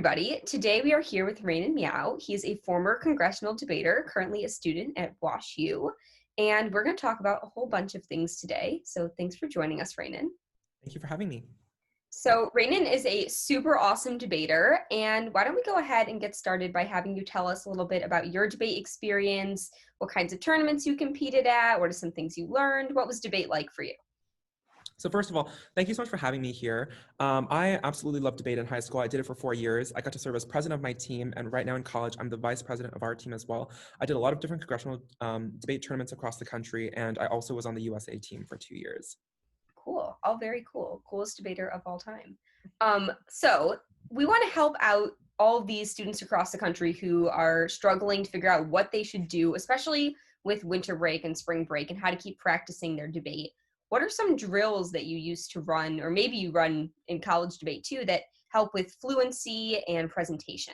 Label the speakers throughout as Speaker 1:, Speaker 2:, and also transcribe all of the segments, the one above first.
Speaker 1: everybody. Today we are here with Ranen Miao. He is a former congressional debater, currently a student at WashU, and we're going to talk about a whole bunch of things today. So thanks for joining us, Ranen.
Speaker 2: Thank you for having me.
Speaker 1: So Ranen is a super awesome debater, and why don't we go ahead and get started by having you tell us a little bit about your debate experience, what kinds of tournaments you competed at, what are some things you learned, what was debate like for you?
Speaker 2: So first of all, thank you so much for having me here. I absolutely loved debate in high school. I did it for 4 years. I got to serve as president of my team, and right now in college, I'm the vice president of our team as well. I did a lot of different congressional debate tournaments across the country, and I also was on the USA team for 2 years.
Speaker 1: Cool. All very cool. Coolest debater of all time. So we want to help out all of these students across the country who are struggling to figure out what they should do, especially with winter break and spring break, and how to keep practicing their debate. What are some drills that you used to run, or maybe you run in college debate too, that help with fluency and presentation?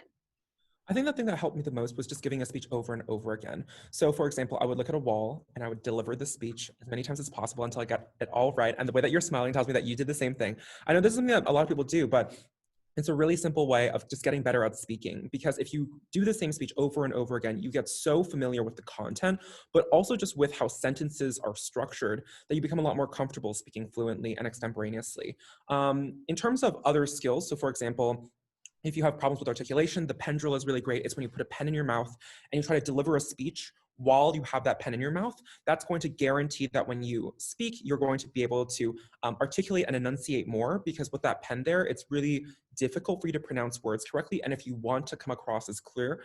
Speaker 2: I think the thing that helped me the most was just giving a speech over and over again. So for example, I would look at a wall and I would deliver the speech as many times as possible until I got it all right. And the way that you're smiling tells me that you did the same thing. I know this is something that a lot of people do, but it's a really simple way of just getting better at speaking, because if you do the same speech over and over again, you get so familiar with the content, but also just with how sentences are structured, that you become a lot more comfortable speaking fluently and extemporaneously. In terms of other skills, so for example, if you have problems with articulation, the pen drill is really great. It's when you put a pen in your mouth and you try to deliver a speech while you have that pen in your mouth. That's going to guarantee that when you speak, you're going to be able to articulate and enunciate more, because with that pen there, it's really difficult for you to pronounce words correctly. And if you want to come across as clear,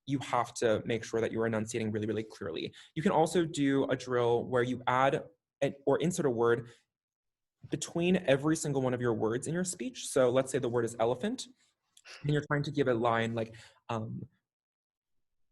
Speaker 2: you have to make sure that you're enunciating really, really clearly. You can also do a drill where you add or insert a word between every single one of your words in your speech. So let's say the word is elephant, and you're trying to give a line like,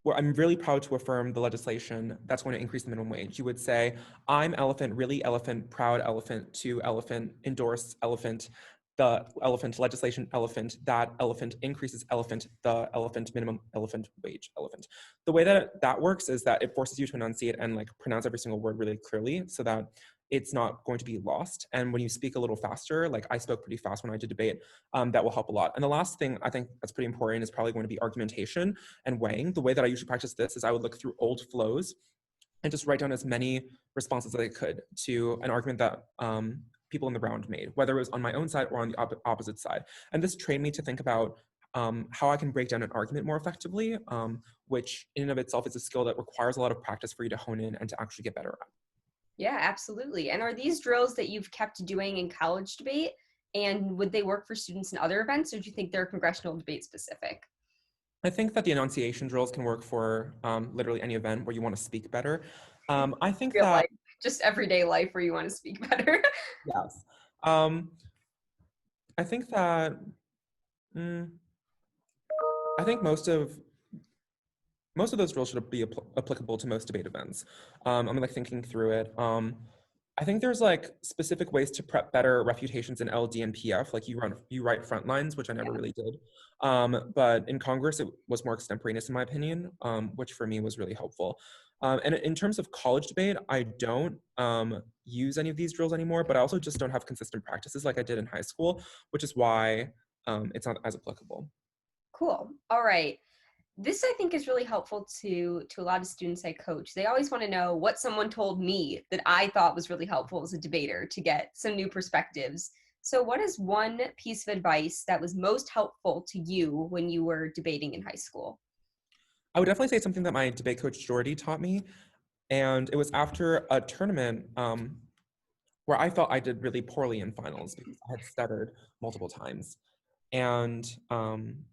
Speaker 2: where I'm really proud to affirm the legislation that's going to increase the minimum wage. You would say, I'm elephant, really elephant, proud elephant, to elephant, endorse elephant, the elephant, legislation elephant, that elephant, increases elephant, the elephant, minimum elephant, wage elephant. The way that that works is that it forces you to enunciate and like pronounce every single word really clearly so that it's not going to be lost. And when you speak a little faster, like I spoke pretty fast when I did debate, that will help a lot. And the last thing I think that's pretty important is probably going to be argumentation and weighing. The way that I usually practice this is I would look through old flows and just write down as many responses as I could to an argument that people in the round made, whether it was on my own side or on the opposite side. And this trained me to think about how I can break down an argument more effectively, which in and of itself is a skill that requires a lot of practice for you to hone in and to actually get better at.
Speaker 1: Yeah, absolutely. And are these drills that you've kept doing in college debate? And would they work for students in other events, or do you think they're congressional debate specific?
Speaker 2: I think that the enunciation drills can work for literally any event where you want to speak better. I think
Speaker 1: Real
Speaker 2: that,
Speaker 1: life, just everyday life where you want to speak better.
Speaker 2: yes. I think that, mm, I think most of those drills should be applicable to most debate events. I'm like thinking through it. I think there's like specific ways to prep better refutations in LD and PF. Like you write front lines, which I never really did. But in Congress, it was more extemporaneous in my opinion, which for me was really helpful. And in terms of college debate, I don't use any of these drills anymore, but I also just don't have consistent practices like I did in high school, which is why it's not as applicable.
Speaker 1: Cool. All right. This I think is really helpful to a lot of students I coach. They always want to know what someone told me that I thought was really helpful as a debater to get some new perspectives. So what is one piece of advice that was most helpful to you when you were debating in high school?
Speaker 2: I would definitely say something that my debate coach Jordy taught me. And it was after a tournament where I felt I did really poorly in finals because I had stuttered multiple times. And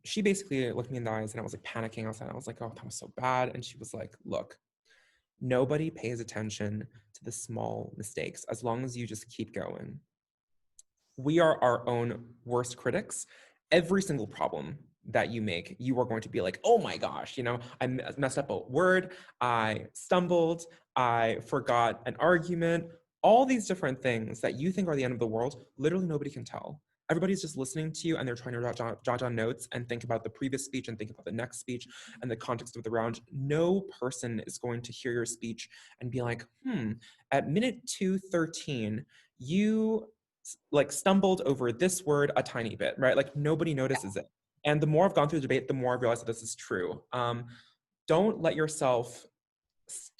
Speaker 2: she basically looked me in the eyes and I was like panicking outside. I was like, oh, that was so bad. And she was like, look, nobody pays attention to the small mistakes as long as you just keep going. We are our own worst critics. Every single problem that you make, you are going to be like, oh my gosh, I messed up a word, I stumbled, I forgot an argument, all these different things that you think are the end of the world, literally nobody can tell. Everybody's just listening to you and they're trying to jot down notes and think about the previous speech and think about the next speech and the context of the round. No person is going to hear your speech and be like, at minute 2:13, you like stumbled over this word a tiny bit, right? Like nobody notices it. And the more I've gone through the debate, the more I've realized that this is true. Don't let yourself,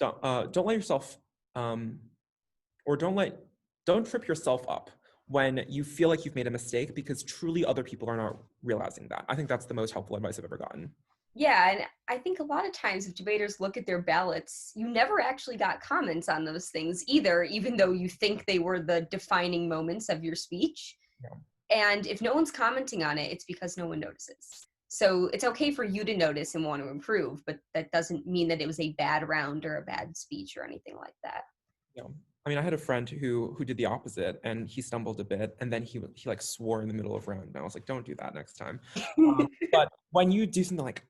Speaker 2: don't let yourself, or don't trip yourself up when you feel like you've made a mistake, because truly other people are not realizing that. I think that's the most helpful advice I've ever gotten.
Speaker 1: Yeah, and I think a lot of times if debaters look at their ballots, you never actually got comments on those things either, even though you think they were the defining moments of your speech.
Speaker 2: Yeah.
Speaker 1: And if no one's commenting on it, it's because no one notices. So it's okay for you to notice and want to improve, but that doesn't mean that it was a bad round or a bad speech or anything like that.
Speaker 2: Yeah. I mean, I had a friend who did the opposite, and he stumbled a bit, and then he like swore in the middle of round, and I was like, don't do that next time. But when you do something like,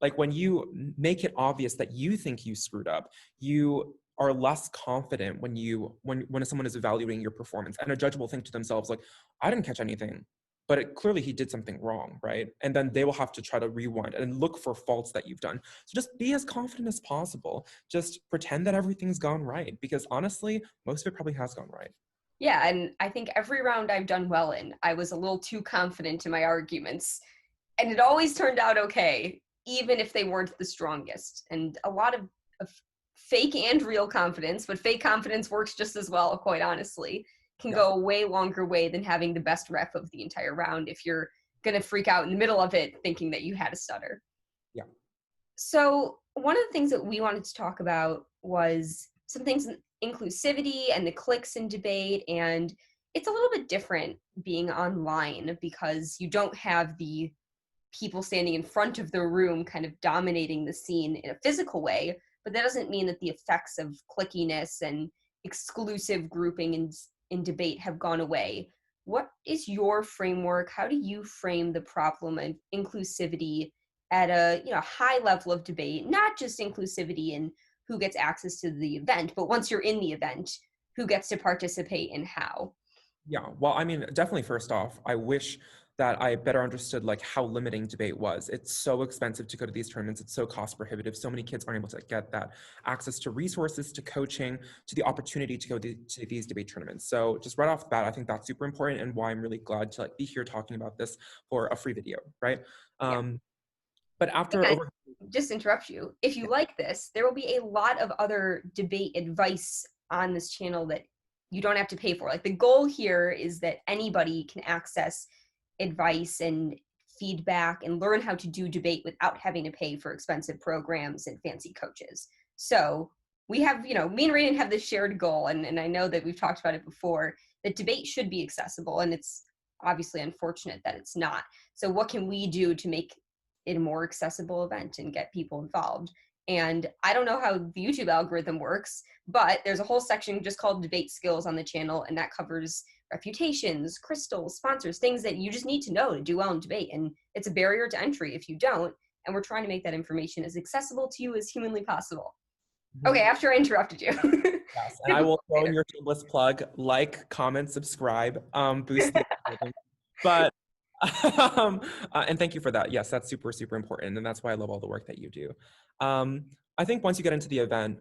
Speaker 2: like when you make it obvious that you think you screwed up, you are less confident when someone is evaluating your performance, and a judge will think to themselves like, I didn't catch anything, but clearly he did something wrong, right? And then they will have to try to rewind and look for faults that you've done. So just be as confident as possible. Just pretend that everything's gone right, because honestly, most of it probably has gone right.
Speaker 1: Yeah, and I think every round I've done well in, I was a little too confident in my arguments. And it always turned out okay, even if they weren't the strongest. And a lot of fake and real confidence, but fake confidence works just as well, quite honestly, can
Speaker 2: Yeah.
Speaker 1: go a way longer way than having the best rep of the entire round if you're going to freak out in the middle of it thinking that you had a stutter.
Speaker 2: Yeah.
Speaker 1: So, one of the things that we wanted to talk about was some things in inclusivity and the Glickson debate. And it's a little bit different being online because you don't have the people standing in front of the room kind of dominating the scene in a physical way, but that doesn't mean that the effects of clickiness and exclusive grouping in debate have gone away. What is your framework? How do you frame the problem of inclusivity at a high level of debate, not just inclusivity in who gets access to the event, but once you're in the event, who gets to participate and how?
Speaker 2: Yeah, well, I mean, definitely first off, I wish that I better understood like how limiting debate was. It's so expensive to go to these tournaments. It's so cost prohibitive. So many kids aren't able to get that access to resources, to coaching, to the opportunity to go to these debate tournaments. So just right off the bat, I think that's super important, and why I'm really glad to like be here talking about this for a free video, right?
Speaker 1: Yeah.
Speaker 2: Um, but after
Speaker 1: And
Speaker 2: over,
Speaker 1: just interrupt you. If you
Speaker 2: yeah,
Speaker 1: like this, there will be a lot of other debate advice on this channel that you don't have to pay for. Like the goal here is that anybody can access advice and feedback and learn how to do debate without having to pay for expensive programs and fancy coaches. So we have, me and Raiden have this shared goal, and I know that we've talked about it before, that debate should be accessible, and it's obviously unfortunate that it's not. So what can we do to make it a more accessible event and get people involved? And I don't know how the YouTube algorithm works, but there's a whole section just called debate skills on the channel, and that covers refutations, crystals, sponsors, things that you just need to know to do well in debate. And it's a barrier to entry if you don't. And we're trying to make that information as accessible to you as humanly possible. Okay,
Speaker 2: mhm.
Speaker 1: after I interrupted you.
Speaker 2: Yes, and I will throw in your shameless plug: like, comment, subscribe, boost the algorithm. But and thank you for that. Yes, that's super, super important, and that's why I love all the work that you do. Um, I think once you get into the event,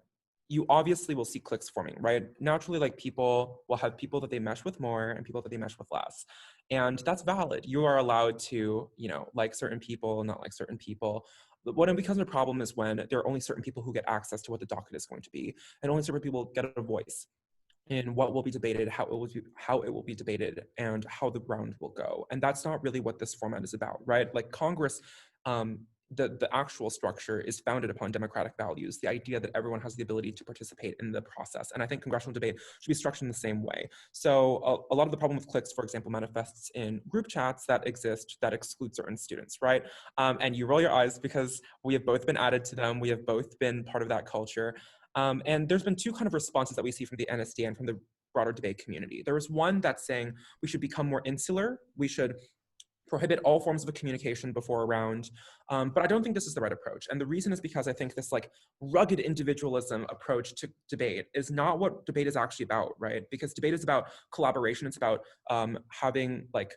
Speaker 2: you obviously will see cliques forming, right? Naturally, like people will have people that they mesh with more and people that they mesh with less, and that's valid. You are allowed to, like certain people, not like certain people. But what it becomes a problem is when there are only certain people who get access to what the docket is going to be, and only certain people get a voice in what will be debated, how it will be debated, and how the round will go. And that's not really what this format is about, right? Like Congress, the actual structure is founded upon democratic values, the idea that everyone has the ability to participate in the process. And I think congressional debate should be structured in the same way. So a lot of the problem with cliques, for example, manifests in group chats that exist that exclude certain students, right? And you roll your eyes because we have both been added to them. We have both been part of that culture. And there's been two kind of responses that we see from the NSD and from the broader debate community. There was one that's saying we should become more insular. We should prohibit all forms of communication before a round. But I don't think this is the right approach. And the reason is because I think this like rugged individualism approach to debate is not what debate is actually about, right? Because debate is about collaboration. It's about having like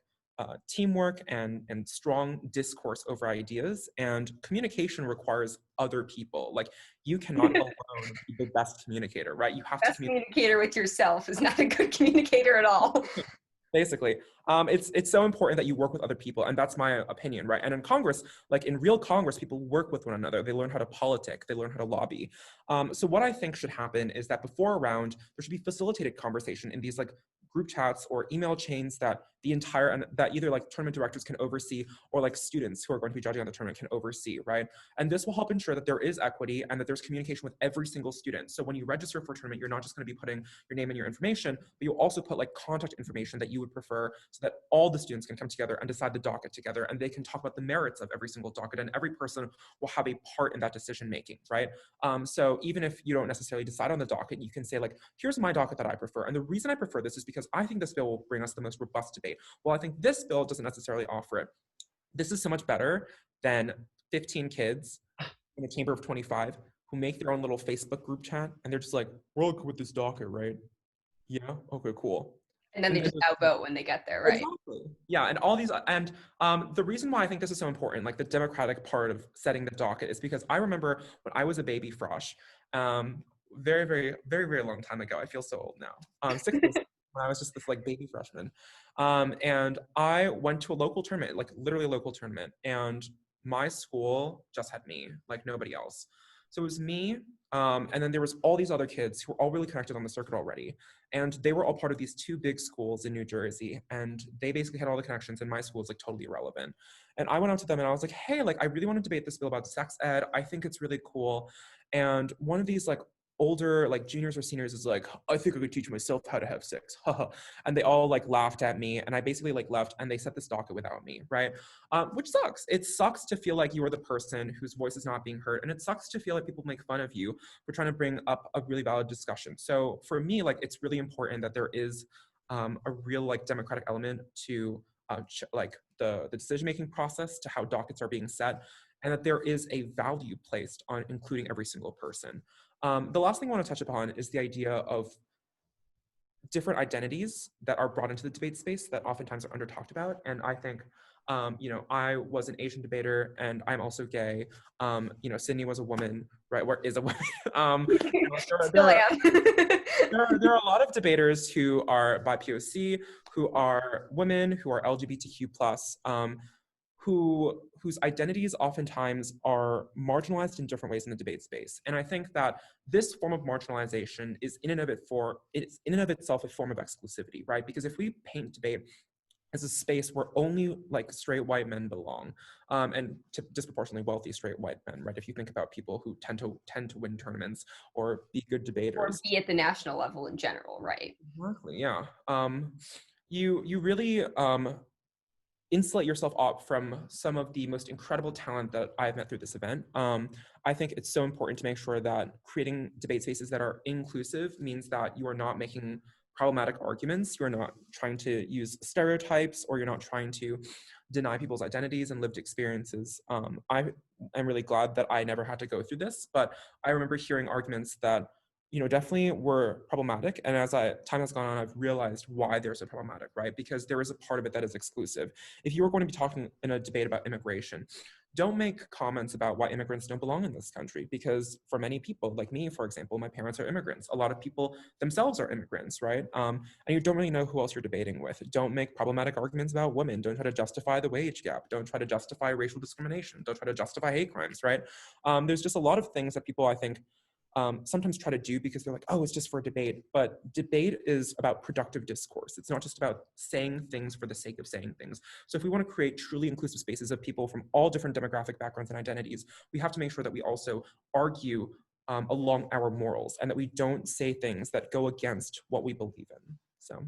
Speaker 2: teamwork and strong discourse over ideas, and communication requires other people. Like you cannot alone be the best communicator, right? You have to
Speaker 1: Best
Speaker 2: communicate.
Speaker 1: communicator with yourself is not a good communicator at all.
Speaker 2: Basically, it's so important that you work with other people, and that's my opinion, right? And in Congress, like in real Congress, people work with one another. They learn how to politic, they learn how to lobby. So what I think should happen is that before a round, there should be facilitated conversation in these like group chats or email chains that the entire and that either like tournament directors can oversee or like students who are going to be judging on the tournament can oversee, right? And this will help ensure that there is equity and that there's communication with every single student. So when you register for a tournament, you're not just going to be putting your name and your information, but you'll also put like contact information that you would prefer so that all the students can come together and decide the docket together, and they can talk about the merits of every single docket, and every person will have a part in that decision making, right? So even if you don't necessarily decide on the docket, you can say like, here's my docket that I prefer. And the reason I prefer this is because I think this bill will bring us the most robust debate. Well, I think this bill doesn't necessarily offer it. This is so much better than 15 kids in a chamber of 25 who make their own little Facebook group chat, and they're just like, we're all good with this docket, right? Yeah, okay, cool.
Speaker 1: And then they
Speaker 2: And
Speaker 1: just outvote when they get there, right?
Speaker 2: exactly. Yeah, and all these, and the reason why I think this is so important, like the democratic part of setting the docket, is because I remember when I was a baby frosh, very, very, very, very long time ago. I feel so old now. 6 years when I was just this like baby freshman, and I went to a local tournament, like literally a local tournament, and my school just had me, like nobody else. So it was me, and then there was all these other kids who were all really connected on the circuit already. And they were all part of these two big schools in New Jersey. And they basically had all the connections, and my school was like totally irrelevant. And I went out to them and I was like, hey, like I really want to debate this bill about sex ed. I think it's really cool. And one of these like older like juniors or seniors is like, I think I could teach myself how to have sex. And they all like laughed at me, and I basically like left, and they set this docket without me, right? Which sucks. It sucks to feel like you are the person whose voice is not being heard, and it sucks to feel like people make fun of you for trying to bring up a really valid discussion. So for me, like it's really important that there is a real like democratic element to like the decision-making process, to how dockets are being set, and that there is a value placed on including every single person. The last thing I want to touch upon is the idea of different identities that are brought into the debate space that oftentimes are under talked about. And I think, I was an Asian debater, and I'm also gay. Sydney was a woman, right? Or is a woman.
Speaker 1: Still am.
Speaker 2: There are a lot of debaters who are by POC, who are women, who are LGBTQ plus, whose identities oftentimes are marginalized in different ways in the debate space. And I think that this form of marginalization is in and of itself a form of exclusivity, right? Because if we paint debate as a space where only like straight white men belong, and disproportionately wealthy straight white men, right? If you think about people who tend to win tournaments or be good
Speaker 1: Or
Speaker 2: debaters,
Speaker 1: be at the national level in general, right?
Speaker 2: exactly, yeah. You really insulate yourself up from some of the most incredible talent that I've met through this event. I think it's so important to make sure that creating debate spaces that are inclusive means that you are not making problematic arguments, you're not trying to use stereotypes, or you're not trying to deny people's identities and lived experiences. I am really glad that I never had to go through this, but I remember hearing arguments that definitely were problematic. And as time has gone on, I've realized why they're so problematic, right? Because there is a part of it that is exclusive. If you are going to be talking in a debate about immigration, don't make comments about why immigrants don't belong in this country, because for many people, like me, for example, my parents are immigrants. A lot of people themselves are immigrants, right? And you don't really know who else you're debating with. Don't make problematic arguments about women. Don't try to justify the wage gap. Don't try to justify racial discrimination. Don't try to justify hate crimes, right? There's just a lot of things that people, I think, sometimes try to do because they're like, oh, it's just for debate. But debate is about productive discourse. It's not just about saying things for the sake of saying things. So if we want to create truly inclusive spaces of people from all different demographic backgrounds and identities, we have to make sure that we also argue along our morals, and that we don't say things that go against what we believe in. So.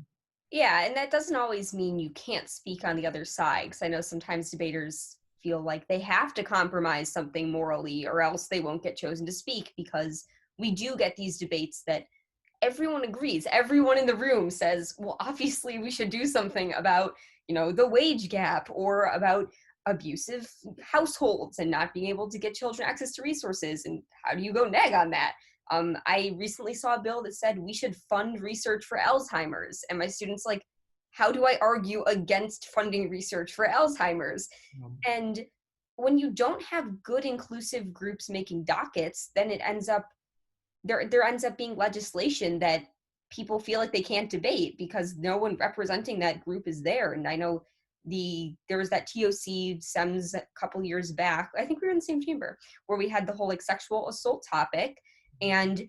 Speaker 1: Yeah, and that doesn't always mean you can't speak on the other side, because I know sometimes debaters feel like they have to compromise something morally or else they won't get chosen to speak, because we do get these debates that everyone agrees. Everyone in the room says, well, obviously we should do something about, the wage gap, or about abusive households and not being able to get children access to resources. And how do you go neg on that? I recently saw a bill that said we should fund research for Alzheimer's. And my students like, how do I argue against funding research for Alzheimer's? And when you don't have good inclusive groups making dockets, then it ends up there ends up being legislation that people feel like they can't debate because no one representing that group is there. And I know there was that TOC SEMS a couple years back. I think we were in the same chamber where we had the whole like sexual assault topic, and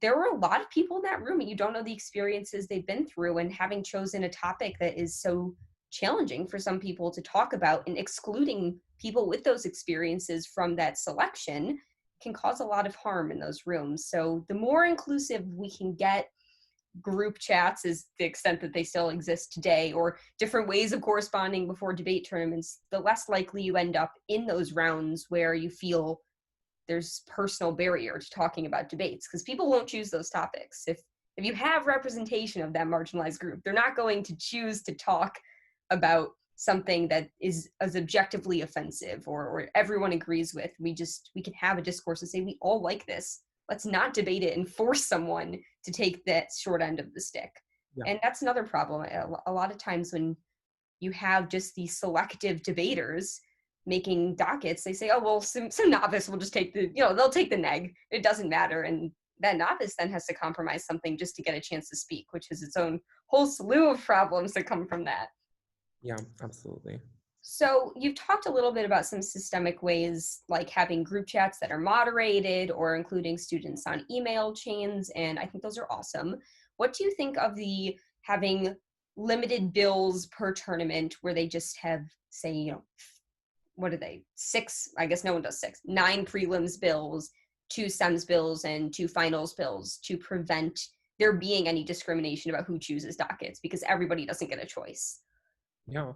Speaker 1: there were a lot of people in that room, and you don't know the experiences they've been through. And having chosen a topic that is so challenging for some people to talk about and excluding people with those experiences from that selection can cause a lot of harm in those rooms. So the more inclusive we can get group chats, is the extent that they still exist today, or different ways of corresponding before debate tournaments, the less likely you end up in those rounds where you feel there's personal barrier to talking about debates, because people won't choose those topics. If you have representation of that marginalized group, they're not going to choose to talk about something that is as objectively offensive or everyone agrees with. We can have a discourse and say we all like this. Let's not debate it and force someone to take that short end of the stick.
Speaker 2: Yeah.
Speaker 1: And that's another problem. A lot of times when you have just these selective debaters making dockets, they say, oh, well, some novice will just take they'll take the neg. It doesn't matter. And that novice then has to compromise something just to get a chance to speak, which is its own whole slew of problems that come from that.
Speaker 2: Yeah, absolutely.
Speaker 1: So you've talked a little bit about some systemic ways, like having group chats that are moderated or including students on email chains, and I think those are awesome. What do you think of the having limited bills per tournament where they just have, say, what are they, six, I guess no one does six, 9 prelims bills, 2 SEMS bills, and 2 finals bills to prevent there being any discrimination about who chooses dockets, because everybody doesn't get a choice?
Speaker 2: Yeah.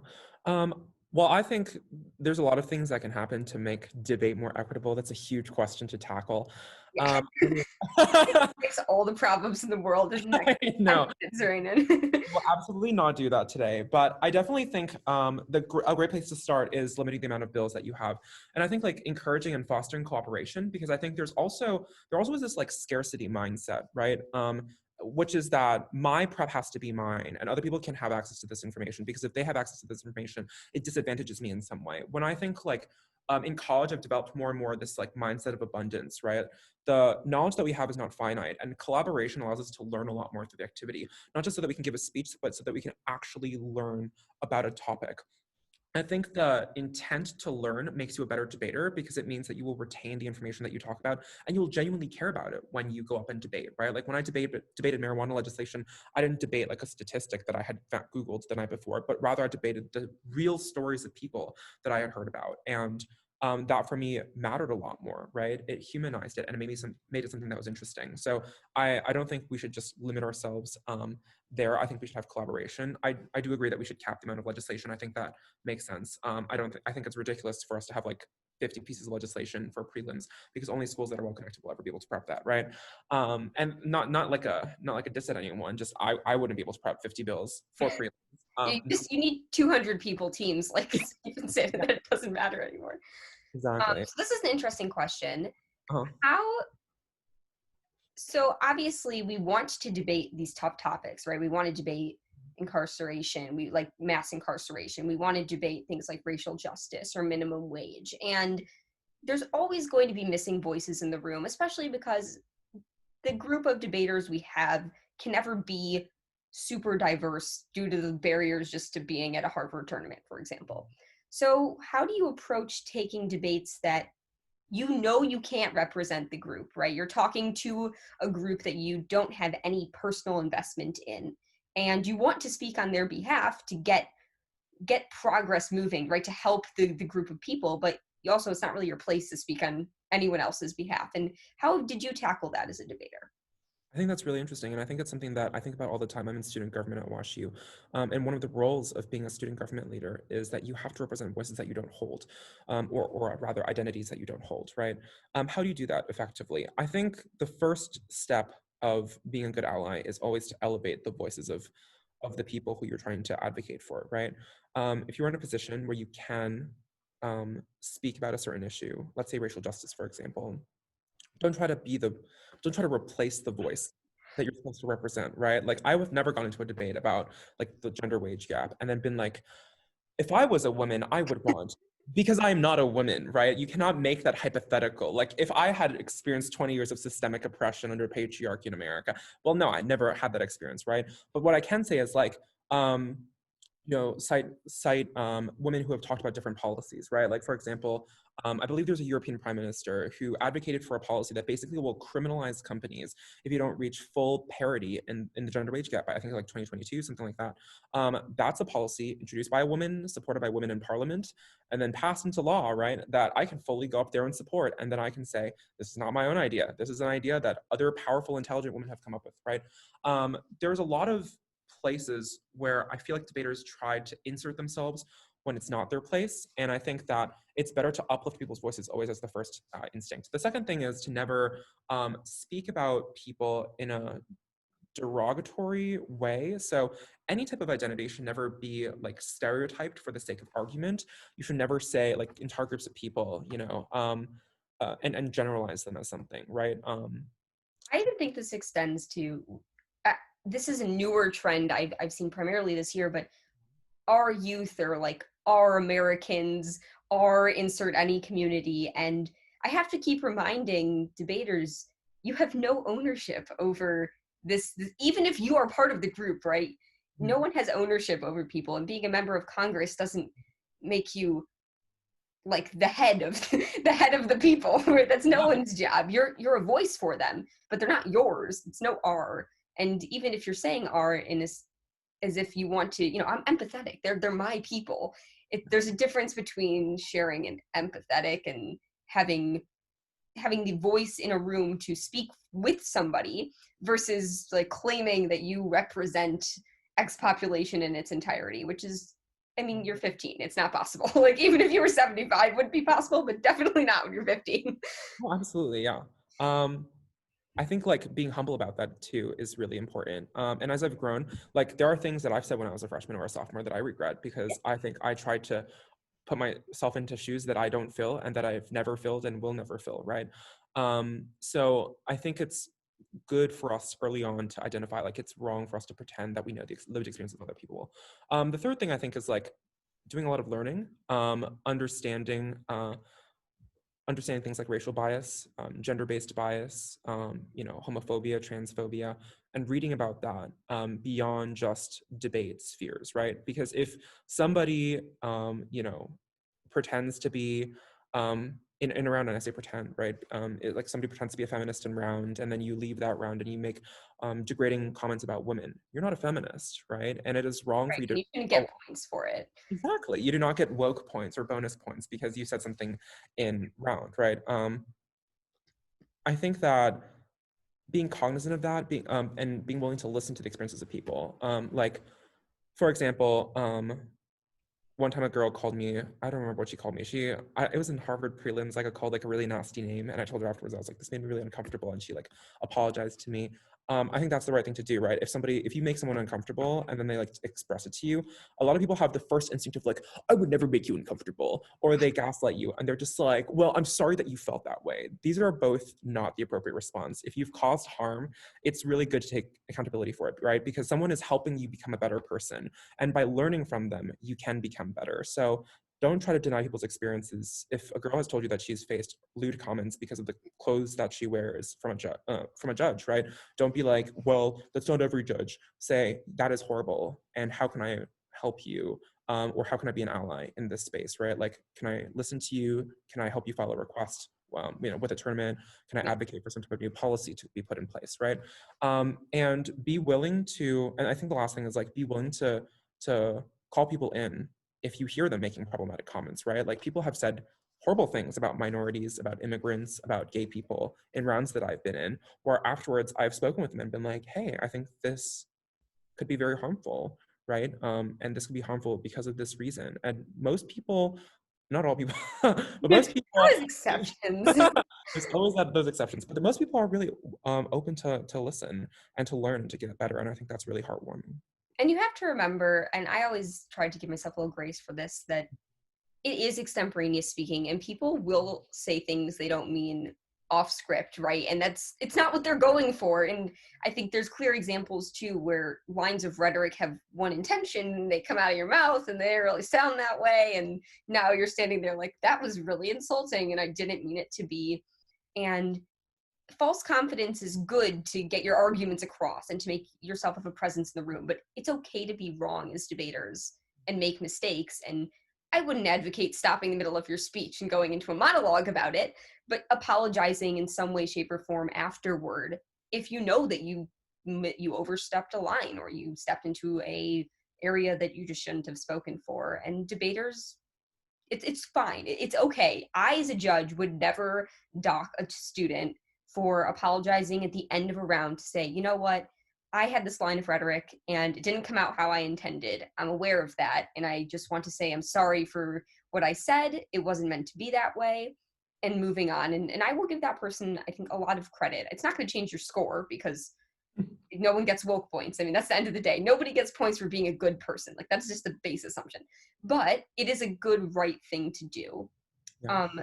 Speaker 2: Well, I think there's a lot of things that can happen to make debate more equitable. That's a huge question to tackle.
Speaker 1: Yeah.
Speaker 2: I mean,
Speaker 1: Fix all the problems in the world in the next
Speaker 2: I
Speaker 1: 10
Speaker 2: know.
Speaker 1: minutes, Ranen.
Speaker 2: We'll absolutely not do that today, but I definitely think a great place to start is limiting the amount of bills that you have, and I think like encouraging and fostering cooperation, because I think there also is this like scarcity mindset, right? Which is that my prep has to be mine, and other people can have access to this information, because if they have access to this information, it disadvantages me in some way. When I think like in college, I've developed more and more this like mindset of abundance, right? The knowledge that we have is not finite, and collaboration allows us to learn a lot more through the activity, not just so that we can give a speech, but so that we can actually learn about a topic. I think the intent to learn makes you a better debater, because it means that you will retain the information that you talk about, and you'll genuinely care about it when you go up and debate, right? Like when I debated marijuana legislation, I didn't debate like a statistic that I had Googled the night before, but rather I debated the real stories of people that I had heard about. And that for me mattered a lot more, right? It humanized it, and it made it something that was interesting. So I don't think we should just limit ourselves there. I think we should have collaboration. I do agree that we should cap the amount of legislation. I think that makes sense. I think it's ridiculous for us to have like 50 pieces of legislation for prelims, because only schools that are well connected will ever be able to prep that, right? And not like a diss at anyone. Just I wouldn't be able to prep 50 bills for prelims.
Speaker 1: You need 200 people teams, like Stephen said, that it doesn't matter anymore.
Speaker 2: Exactly.
Speaker 1: So this is an interesting question.
Speaker 2: Uh-huh.
Speaker 1: How So obviously we want to debate these tough topics, right? We want to debate incarceration, we like mass incarceration. We want to debate things like racial justice or minimum wage. And there's always going to be missing voices in the room, especially because the group of debaters we have can never be super diverse due to the barriers just to being at a Harvard tournament, for example. So how do you approach taking debates that you can't represent the group, right? You're talking to a group that you don't have any personal investment in, and you want to speak on their behalf to get progress moving, right? To help the group of people, but you also, it's not really your place to speak on anyone else's behalf. And how did you tackle that as a debater?
Speaker 2: I think that's really interesting, and I think it's something that I think about all the time. I'm in student government at WashU, and one of the roles of being a student government leader is that you have to represent voices that you don't hold, or rather identities that you don't hold, right? How do you do that effectively? I think the first step of being a good ally is always to elevate the voices of the people who you're trying to advocate for, right? If you're in a position where you can speak about a certain issue, let's say racial justice, for example, don't try to be the don't try to replace the voice that you're supposed to represent, right? Like I have never gone into a debate about like the gender wage gap and then been like, if I was a woman, I would want because I'm not a woman, right? You cannot make that hypothetical. Like if I had experienced 20 years of systemic oppression under patriarchy in America, well, no, I never had that experience, right? But what I can say is like, um, cite women who have talked about different policies, right? Like for example, I believe there's a European prime minister who advocated for a policy that basically will criminalize companies if you don't reach full parity in the gender wage gap by I think like 2022, something like that. That's a policy introduced by a woman, supported by women in parliament, and then passed into law, right? That I can fully go up there and support, and then I can say this is not my own idea. This is an idea that other powerful, intelligent women have come up with, right? There's a lot of places where I feel like debaters try to insert themselves when it's not their place. And I think that it's better to uplift people's voices always as the first instinct. The second thing is to never speak about people in a derogatory way. So any type of identity should never be like stereotyped for the sake of argument. You should never say like entire groups of people, and generalize them as something, right?
Speaker 1: I even think this extends to, uh, this is a newer trend I've seen primarily this year, but our youth or like our Americans, our insert any community. And I have to keep reminding debaters, you have no ownership over this, even if you are part of the group, right? No one has ownership over people, and being a member of Congress doesn't make you like the head of the head of the people. Right? That's no
Speaker 2: Yeah.
Speaker 1: one's job. You're a voice for them, but they're not yours. It's no R. And even if you're saying R in this, as if you want to, I'm empathetic. They're my people. There's a difference between sharing and empathetic and having the voice in a room to speak with somebody versus like claiming that you represent X population in its entirety, which is, I mean, you're 15. It's not possible. Like even if you were 75, would be possible, but definitely not when you're 15.
Speaker 2: Oh, absolutely, yeah. Um, I think like being humble about that too is really important. And as I've grown, like there are things that I've said when I was a freshman or a sophomore that I regret because I think I tried to put myself into shoes that I don't fill and that I've never filled and will never fill, right? So I think it's good for us early on to identify like it's wrong for us to pretend that we know the lived experience of other people. The third thing I think is like doing a lot of learning, understanding things like racial bias, gender-based bias, homophobia, transphobia, and reading about that beyond just debate spheres, right? Because if somebody, pretends to be in a round, and I say pretend, right? Like somebody pretends to be a feminist in round, and then you leave that round and you make degrading comments about women. You're not a feminist, right? And it is wrong
Speaker 1: Right.
Speaker 2: for you
Speaker 1: And
Speaker 2: to.
Speaker 1: you shouldn't
Speaker 2: Oh,
Speaker 1: get points for it.
Speaker 2: exactly. You do not get woke points or bonus points because you said something in round, right? I think that being cognizant of that, being willing to listen to the experiences of people, like for example, one time a girl called me, I don't remember what she called me. It was in Harvard prelims, like I called like a really nasty name. And I told her afterwards, I was like, this made me really uncomfortable. And she like apologized to me. I think that's the right thing to do, right? If you make someone uncomfortable and then they like express it to you, a lot of people have the first instinct of like, I would never make you uncomfortable, or they gaslight you. And they're just like, well, I'm sorry that you felt that way. These are both not the appropriate response. If you've caused harm, it's really good to take accountability for it, right? Because someone is helping you become a better person. And by learning from them, you can become better. So don't try to deny people's experiences. If a girl has told you that she's faced lewd comments because of the clothes that she wears from a judge, right? Don't be like, well, that's not every judge. Say, that is horrible. And how can I help you? Or how can I be an ally in this space, right? Like, can I listen to you? Can I help you file a request? With a tournament, can I advocate for some type of new policy to be put in place, right? And be willing to, and I think the last thing is like, be willing to call people in if you hear them making problematic comments, right? Like people have said horrible things about minorities, about immigrants, about gay people in rounds that I've been in, where afterwards I've spoken with them and been like, hey, I think this could be very harmful, right? And this could be harmful because of this reason. And most people, not all people, but
Speaker 1: There's
Speaker 2: most people,
Speaker 1: always exceptions.
Speaker 2: there's always those exceptions, but most people are really open to listen and to learn and to get better. And I think that's really heartwarming.
Speaker 1: And you have to remember, and I always try to give myself a little grace for this, that it is extemporaneous speaking and people will say things they don't mean off script, right? And it's not what they're going for. And I think there's clear examples too where lines of rhetoric have one intention and they come out of your mouth and they don't really sound that way. And now you're standing there like, that was really insulting and I didn't mean it to be. And false confidence is good to get your arguments across and to make yourself have a presence in the room, but it's okay to be wrong as debaters and make mistakes. And I wouldn't advocate stopping the middle of your speech and going into a monologue about it, but apologizing in some way, shape, or form afterward if you know that you overstepped a line or you stepped into a area that you just shouldn't have spoken for. And debaters, it's fine. It's okay. I, as a judge, would never dock a student for apologizing at the end of a round to say, you know what, I had this line of rhetoric and it didn't come out how I intended. I'm aware of that. And I just want to say I'm sorry for what I said. It wasn't meant to be that way. And moving on. And I will give that person, I think, a lot of credit. It's not going to change your score because no one gets woke points. I mean, that's the end of the day. Nobody gets points for being a good person. Like, that's just the base assumption. But it is a good, right thing to do.
Speaker 2: Yeah.
Speaker 1: Um,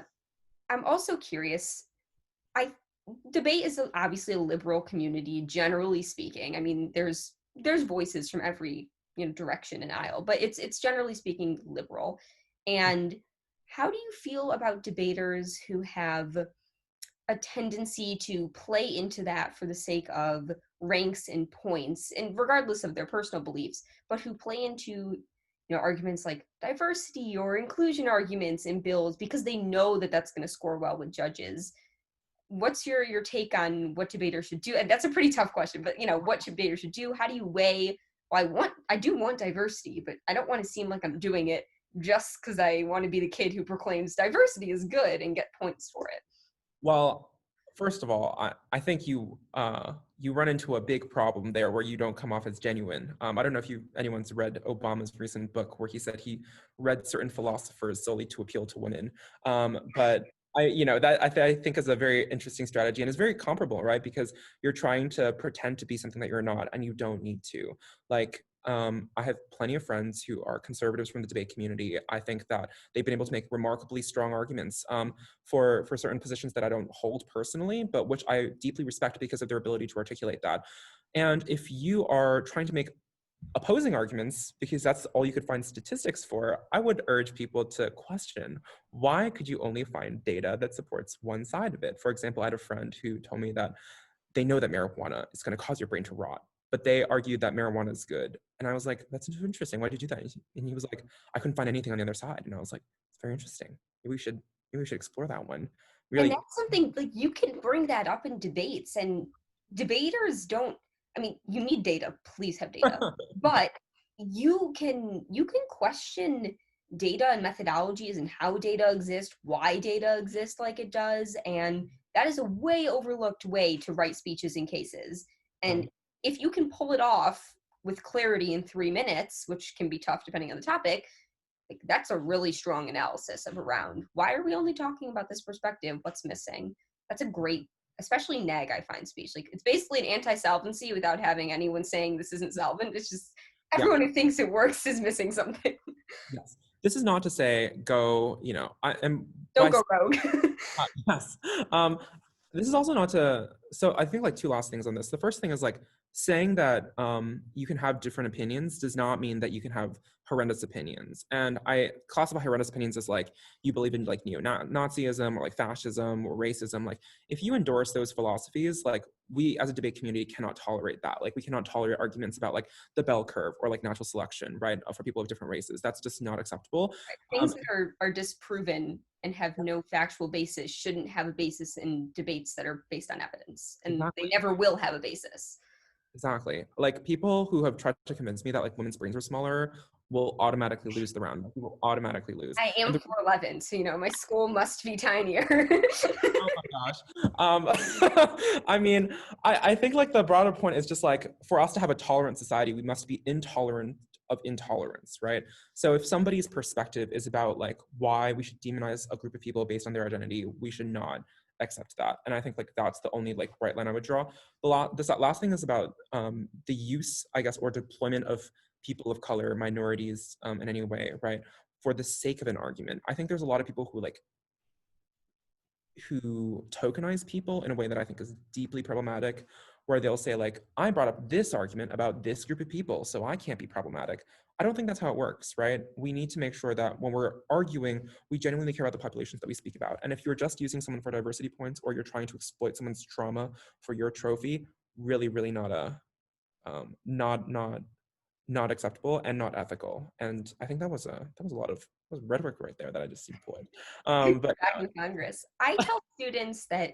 Speaker 1: I'm also curious. I Debate is obviously a liberal community, generally speaking. I mean, there's voices from every direction and aisle, but it's generally speaking liberal. And how do you feel about debaters who have a tendency to play into that for the sake of ranks and points, and regardless of their personal beliefs, but who play into arguments like diversity or inclusion arguments in bills because they know that that's going to score well with judges? What's your take on what debaters should do? And that's a pretty tough question, but what debaters should do? How do you weigh, well, I do want diversity, but I don't want to seem like I'm doing it just because I want to be the kid who proclaims diversity is good and get points for it.
Speaker 2: Well, first of all, I think you run into a big problem there where you don't come off as genuine. I don't know if anyone's read Obama's recent book where he said he read certain philosophers solely to appeal to women. But I think is a very interesting strategy and is very comparable, right? Because you're trying to pretend to be something that you're not, and you don't need to. Like, I have plenty of friends who are conservatives from the debate community. I think that they've been able to make remarkably strong arguments for certain positions that I don't hold personally, but which I deeply respect because of their ability to articulate that. And if you are trying to make opposing arguments, because that's all you could find statistics for, I would urge people to question, why could you only find data that supports one side of it? For example, I had a friend who told me that they know that marijuana is going to cause your brain to rot, but they argued that marijuana is good. And I was like, that's interesting. Why did you do that? And he was like, I couldn't find anything on the other side. And I was like, it's very interesting. Maybe we should explore that one.
Speaker 1: And
Speaker 2: Really.
Speaker 1: that's something like you can bring that up in debates, and debaters don't, I mean, you need data, please have data. But you can question data and methodologies and how data exists, why data exists like it does, and that is a way overlooked way to write speeches in cases. And if you can pull it off with clarity in 3 minutes, which can be tough depending on the topic, like that's a really strong analysis of a round. Why are we only talking about this perspective? What's missing? That's a great, especially neg, I find speech. Like it's basically an anti-solvency without having anyone saying this isn't solvent. It's just
Speaker 2: Yeah.
Speaker 1: everyone who thinks it works is missing something.
Speaker 2: Yes. This is not to say go, I am.
Speaker 1: Don't go rogue.
Speaker 2: Yes. This is also not to, so I think like two last things on this. The first thing is like saying that you can have different opinions does not mean that you can have horrendous opinions. And I classify horrendous opinions as like you believe in like neo-Nazism or like fascism or racism. Like if you endorse those philosophies, like we as a debate community cannot tolerate that. Like we cannot tolerate arguments about like the bell curve or like natural selection, right? For people of different races. That's just not acceptable.
Speaker 1: Things that are disproven and have no factual basis shouldn't have a basis in debates that are based on evidence. And
Speaker 2: Exactly.
Speaker 1: they never will have a basis.
Speaker 2: Exactly. Like people who have tried to convince me that like women's brains are smaller will automatically lose the round. Will automatically lose.
Speaker 1: I am 4'11", so my school must be tinier.
Speaker 2: Oh my gosh. I mean, I think like the broader point is just like for us to have a tolerant society, we must be intolerant of intolerance, right? So if somebody's perspective is about like why we should demonize a group of people based on their identity, we should not accept that. And I think like that's the only like right line I would draw. This last thing is about the use, I guess, or deployment of people of color, minorities in any way, right? For the sake of an argument. I think there's a lot of people who like who tokenize people in a way that I think is deeply problematic, where they'll say like, I brought up this argument about this group of people, so I can't be problematic. I don't think that's how it works, right? We need to make sure that when we're arguing, we genuinely care about the populations that we speak about. And if you're just using someone for diversity points, or you're trying to exploit someone's trauma for your trophy, really, really not a not acceptable and not ethical. And I think that was a lot of that was rhetoric right there that I just deployed. But
Speaker 1: Back in Congress. I tell students that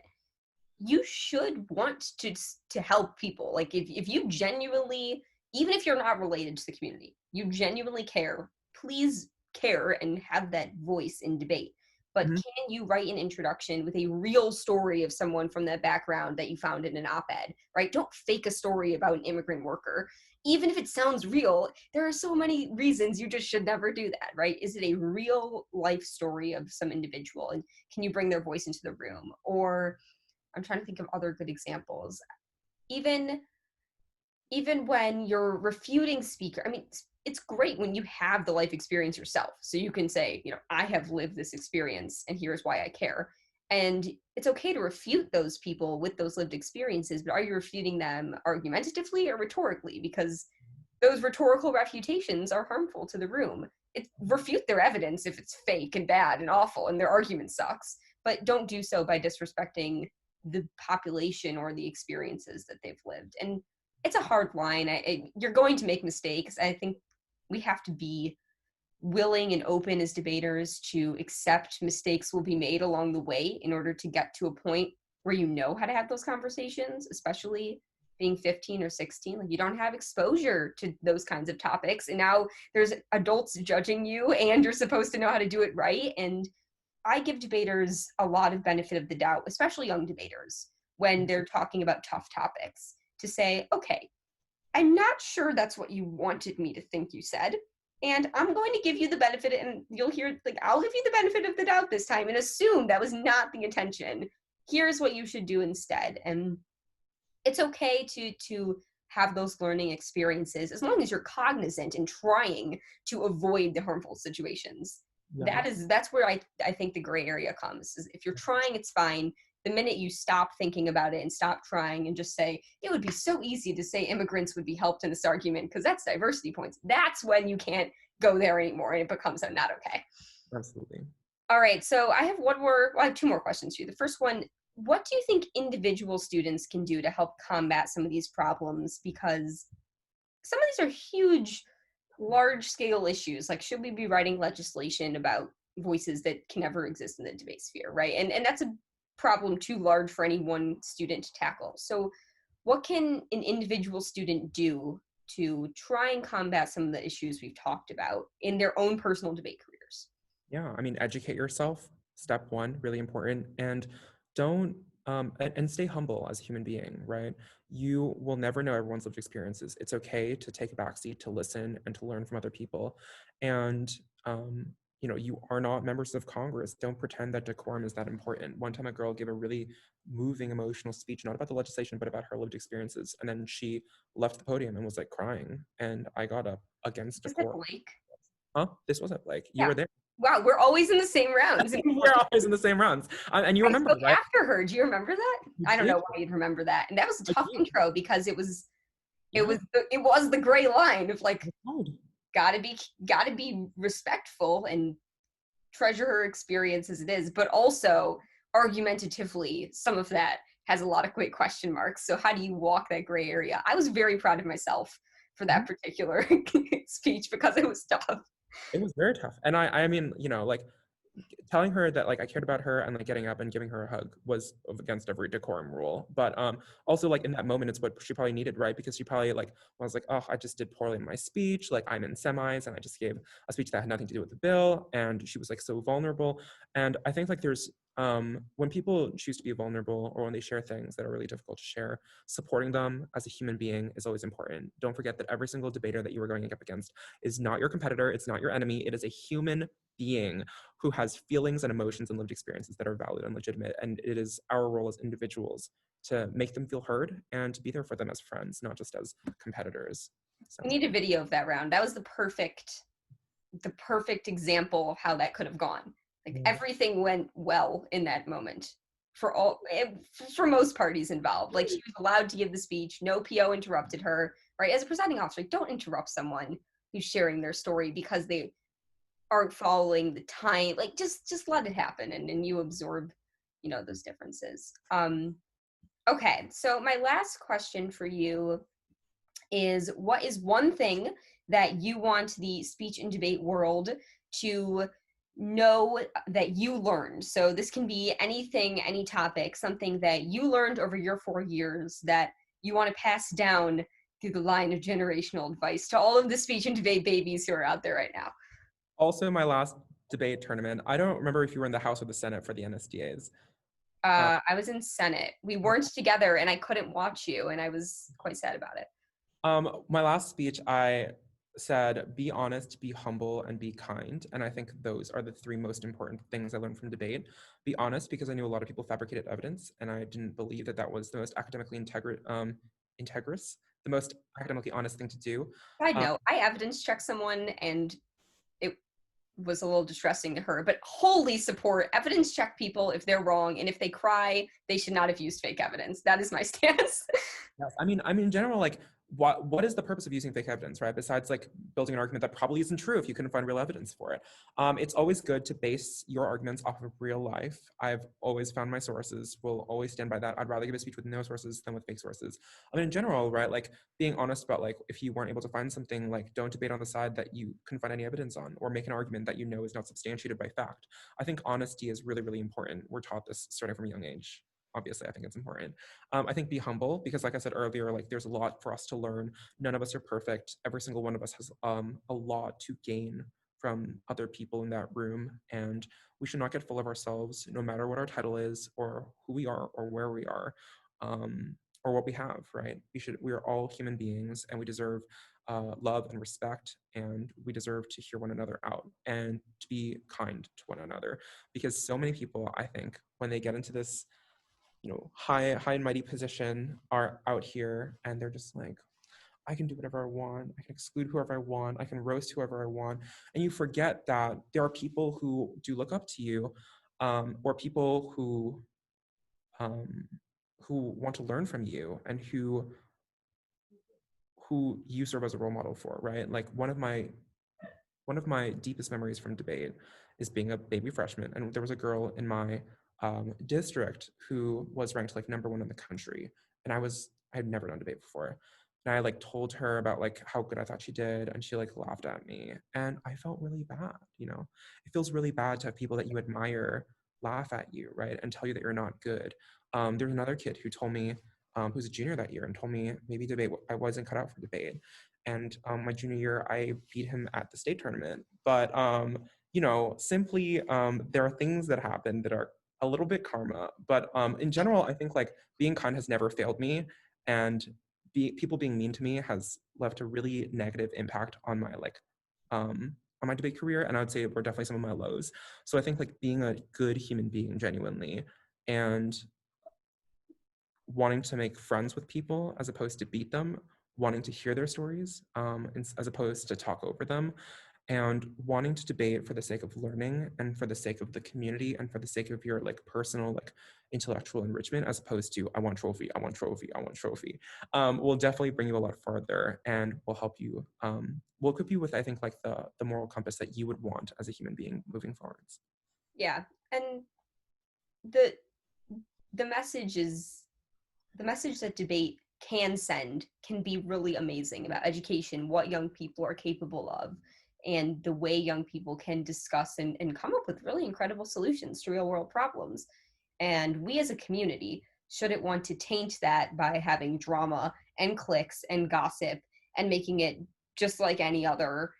Speaker 1: you should want to help people. Like if you genuinely, even if you're not related to the community, you genuinely care, please care and have that voice in debate. But
Speaker 2: mhm,
Speaker 1: can you write an introduction with a real story of someone from that background that you found in an op-ed, right? Don't fake a story about an immigrant worker. Even if it sounds real, there are so many reasons you just should never do that, right? Is it a real life story of some individual? And can you bring their voice into the room? Or I'm trying to think of other good examples. Even even when you're refuting speaker, I mean, it's great when you have the life experience yourself. So you can say, I have lived this experience and here's why I care. And it's okay to refute those people with those lived experiences, but are you refuting them argumentatively or rhetorically? Because those rhetorical refutations are harmful to the room. Refute their evidence if it's fake and bad and awful and their argument sucks, but don't do so by disrespecting the population or the experiences that they've lived. And it's a hard line. You're going to make mistakes. I think we have to be willing and open as debaters to accept mistakes will be made along the way in order to get to a point where you know how to have those conversations, especially being 15 or 16. Like, you don't have exposure to those kinds of topics, and now there's adults judging you and you're supposed to know how to do it right. And I give debaters a lot of benefit of the doubt, especially young debaters, when they're talking about tough topics, to say, okay, I'm not sure that's what you wanted me to think you said. And I'm going to give you the benefit, and you'll hear, like, I'll give you the benefit of the doubt this time and assume that was not the intention. Here's what you should do instead. And it's okay to have those learning experiences as long as you're cognizant and trying to avoid the harmful situations.
Speaker 2: yeah.
Speaker 1: That's where I think the gray area comes. Is if you're trying, it's fine. The minute you stop thinking about it and stop trying and just say, it would be so easy to say immigrants would be helped in this argument because that's diversity points, that's when you can't go there anymore and it becomes not okay.
Speaker 2: Absolutely.
Speaker 1: All right, so I have I have two more questions for you. The first one, what do you think individual students can do to help combat some of these problems? Because some of these are huge, large scale issues. Like, should we be writing legislation about voices that can never exist in the debate sphere, right? And that's a problem too large for any one student to tackle. So what can an individual student do to try and combat some of the issues we've talked about in their own personal debate careers?
Speaker 2: Yeah, I mean, educate yourself. Step one, really important. And don't and stay humble as a human being, right? You will never know everyone's lived experiences. It's okay to take a backseat, to listen, and to learn from other people. And you are not members of Congress. Don't pretend that decorum is that important. One time, a girl gave a really moving, emotional speech, not about the legislation, but about her lived experiences. And then she left the podium and was like crying. And I got up against
Speaker 1: Is that
Speaker 2: decorum.
Speaker 1: Blake?
Speaker 2: Huh? This wasn't like you
Speaker 1: Yeah.
Speaker 2: were there.
Speaker 1: Wow, we're always in the same rounds.
Speaker 2: We're always in the same rounds. And you
Speaker 1: I
Speaker 2: remember,
Speaker 1: spoke
Speaker 2: right?
Speaker 1: after her. Do you remember that?
Speaker 2: You
Speaker 1: I don't know
Speaker 2: did.
Speaker 1: why you'd remember that. And that was a
Speaker 2: I
Speaker 1: tough
Speaker 2: do.
Speaker 1: intro because it
Speaker 2: Yeah.
Speaker 1: was it was the gray line of like,
Speaker 2: It's hard.
Speaker 1: gotta be respectful and treasure her experience as it is, but also argumentatively, some of that has a lot of great question marks. So how do you walk that gray area? I was very proud of myself for that
Speaker 2: Mhm.
Speaker 1: particular speech because it was tough.
Speaker 2: It was very tough. And I mean, like telling her that like I cared about her and like getting up and giving her a hug was against every decorum rule. But also like in that moment, it's what she probably needed, right? Because she probably like was like, oh, I just did poorly in my speech. Like I'm in semis and I just gave a speech that had nothing to do with the bill. And she was like so vulnerable. And I think like there's when people choose to be vulnerable or when they share things that are really difficult to share, supporting them as a human being is always important. Don't forget that every single debater that you are going up against is not your competitor. It's not your enemy. It is a human being who has feelings and emotions and lived experiences that are valid and legitimate. And it is our role as individuals to make them feel heard and to be there for them as friends, not just as competitors. So
Speaker 1: I need a video of that round. That was the perfect example of how that could have gone. Like,
Speaker 2: yeah.
Speaker 1: everything went well in that moment. for most parties involved. Like, she was allowed to give the speech, no PO interrupted her, right? As a presiding officer, don't interrupt someone who's sharing their story because they aren't following the time. Like, just let it happen, and you absorb, those differences. Okay, so my last question for you is, what is one thing that you want the speech and debate world to know that you learned? So this can be anything, any topic, something that you learned over your 4 years that you want to pass down through the line of generational advice to all of the speech and debate babies who are out there right now.
Speaker 2: Also, my last debate tournament, I don't remember if you were in the House or the Senate for the NSDAs.
Speaker 1: I was in Senate. We weren't together, and I couldn't watch you, and I was quite sad about it.
Speaker 2: My last speech, I said, be honest, be humble, and be kind. And I think those are the three most important things I learned from debate. Be honest, because I knew a lot of people fabricated evidence, and I didn't believe that that was the most academically integrous, the most academically honest thing to do.
Speaker 1: Side note, I evidence checked someone, and it was a little distressing to her, but wholly support evidence check people if they're wrong, and if they cry, they should not have used fake evidence. That is my stance.
Speaker 2: Yes, I mean, in general, like, what is the purpose of using fake evidence, right? Besides, like, building an argument that probably isn't true if you couldn't find real evidence for it. It's always good to base your arguments off of real life. I've always found my sources, will always stand by that. I'd rather give a speech with no sources than with fake sources. I mean, in general, right, like, being honest about, like, if you weren't able to find something, like, don't debate on the side that you couldn't find any evidence on, or make an argument that you know is not substantiated by fact. I think honesty is really, really important. We're taught this starting from a young age. Obviously, I think it's important. I think be humble, because like I said earlier, like, there's a lot for us to learn. None of us are perfect. Every single one of us has a lot to gain from other people in that room. And we should not get full of ourselves, no matter what our title is, or who we are, or where we are, or what we have, right? We are all human beings, and we deserve love and respect, and we deserve to hear one another out and to be kind to one another. Because so many people, I think, when they get into this high and mighty position, are out here and they're just like, I can do whatever I want, I can exclude whoever I want, I can roast whoever I want. And you forget that there are people who do look up to you, or people um, who want to learn from you, and who you serve as a role model for, right? Like, one of my deepest memories from debate is being a baby freshman, and there was a girl in my district who was ranked like #1 in the country, and I had never done debate before, and I like told her about like how good I thought she did, and she like laughed at me, and I felt really bad. It feels really bad to have people that you admire laugh at you, right, and tell you that you're not good. There's another kid who told me, who's a junior that year, and told me maybe debate I wasn't cut out for debate. And my junior year, I beat him at the state tournament. But simply, there are things that happen that are a little bit karma. But in general, I think like being kind has never failed me, and people being mean to me has left a really negative impact on my on my debate career. And I would say were definitely some of my lows. So I think like being a good human being genuinely, and wanting to make friends with people as opposed to beat them, wanting to hear their stories as opposed to talk over them, and wanting to debate for the sake of learning, and for the sake of the community, and for the sake of your like personal like intellectual enrichment, as opposed to I want trophy, I want trophy, I want trophy, will definitely bring you a lot farther, and will help you, will equip you with, I think, like the moral compass that you would want as a human being moving forwards.
Speaker 1: Yeah, and the the message is the message that debate can send can be really amazing about education, what young people are capable of, and the way young people can discuss and come up with really incredible solutions to real world problems. And we as a community shouldn't want to taint that by having drama and cliques and gossip and making it just like any other,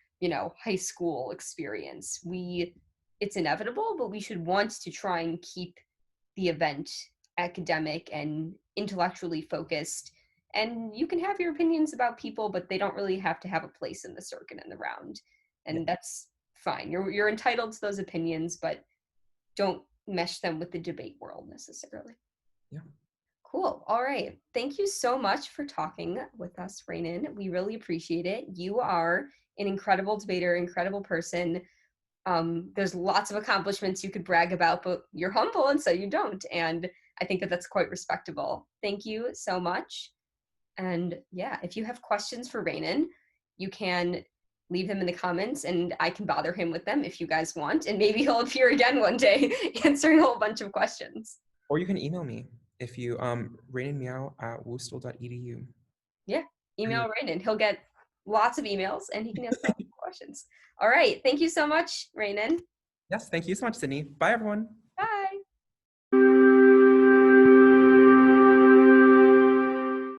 Speaker 1: high school experience. It's inevitable, but we should want to try and keep the event academic and intellectually focused. And you can have your opinions about people, but they don't really have to have a place in the circuit and the round.
Speaker 2: Yeah.
Speaker 1: And that's fine. You're entitled to those opinions, but don't mesh them with the debate world necessarily.
Speaker 2: Yeah.
Speaker 1: Cool. All right. Thank you so much for talking with us, Ranen. We really appreciate it. You are an incredible debater, incredible person. There's lots of accomplishments you could brag about, but you're humble, and so you don't. And I think that that's quite respectable. Thank you so much. And yeah, if you have questions for Ranen, you can leave them in the comments and I can bother him with them if you guys want. And maybe he'll appear again one day answering a whole bunch of questions.
Speaker 2: Or you can email me if you ranenmiao@woostel.edu.
Speaker 1: Yeah,
Speaker 2: And
Speaker 1: email Ranen. He'll get lots of emails and he can answer lots of questions. All right. Thank you so much, Ranen.
Speaker 2: yes, thank you so much, Sydney. Bye, everyone.